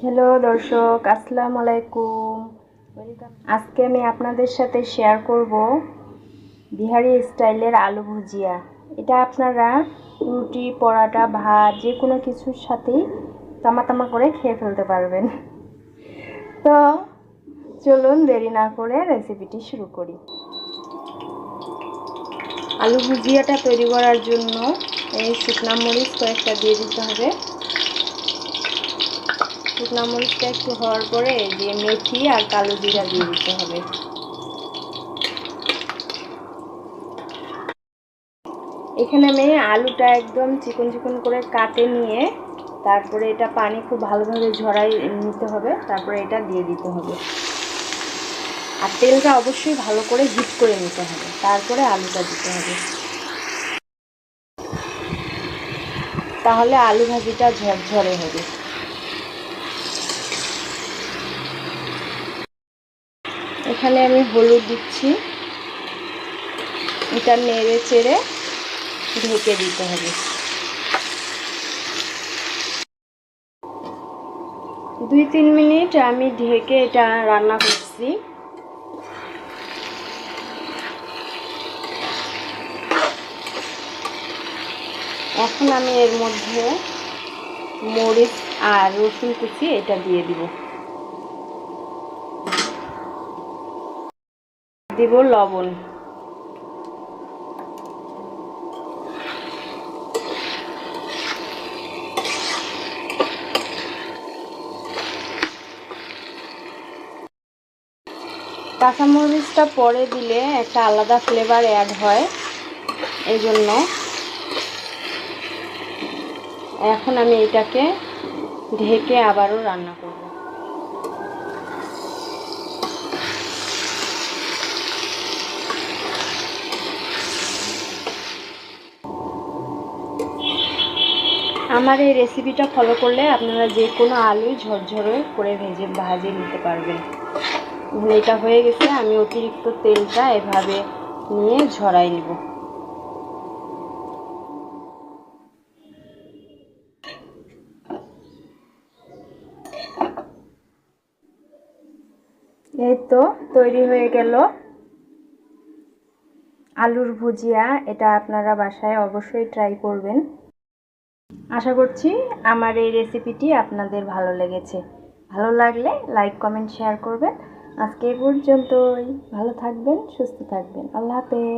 Hello দর্শক, আসসালামু আলাইকুম। আজকে আমি আপনাদের সাথে শেয়ার করব বিহারি স্টাইলের আলু ভুজিয়া। এটা আপনারা রুটি, পরাটা, ভাত যে কোনো কিছুর সাথেই তামা তামা করে খেয়ে ফেলতে পারবেন। তো চলুন দেরি না করে রেসিপিটি শুরু করি। আলু ভুজিয়াটা তৈরি করার জন্য এই শুকনা মরিচ কয়েকটা দিয়ে দিতে হবে। শুকনা মরিচটা একটু হওয়ার পরে যে মেথি আর কালো জিরা দিয়ে দিতে হবে। এখানে আমি আলুটা একদম চিকন চিকন করে কাটে নিয়ে তারপরে এটা পানি খুব ভালোভাবে ঝরাই নিতে হবে, তারপরে এটা দিয়ে দিতে হবে। আর তেলটা অবশ্যই ভালো করে হিট করে নিতে হবে, তারপরে আলুটা দিতে হবে, তাহলে আলু ভাজিটা ঝরঝরে হবে। এখানে আমি হলুদ দিচ্ছি, এটা নেড়ে চেড়ে ঢেকে দিতে হবে। 2-3 মিনিট আমি ঢেকে এটা রান্না করছি। এখন আমি এর মধ্যে মরিচ আর রসুন কুচি এটা দিয়ে দিব লবণ। কাঁচামরিচটা পরে দিলে একটা আলাদা ফ্লেভার অ্যাড হয়, এই জন্য এখন আমি এটাকে ঢেকে আবারও রান্না করব। আমার এই রেসিপিটা ফলো করলে আপনারা যে কোনো আলুই ঝরঝরে করে ভাজে নিতে পারবেন। এটা হয়ে গেছে, আমি অতিরিক্ত তেলটা এভাবে নিয়ে ঝরাই নেব। এই তো তৈরি হয়ে গেল আলুর ভুজিয়া। এটা আপনারা বাসায় অবশ্যই ট্রাই করবেন। আশা করছি আমার এই রেসিপিটি আপনাদের ভালো লেগেছে। ভালো লাগলে লাইক, কমেন্ট, শেয়ার করবেন। আজকে এই পর্যন্তই। ভালো থাকবেন, সুস্থ থাকবেন। আল্লাহ হাফেজ।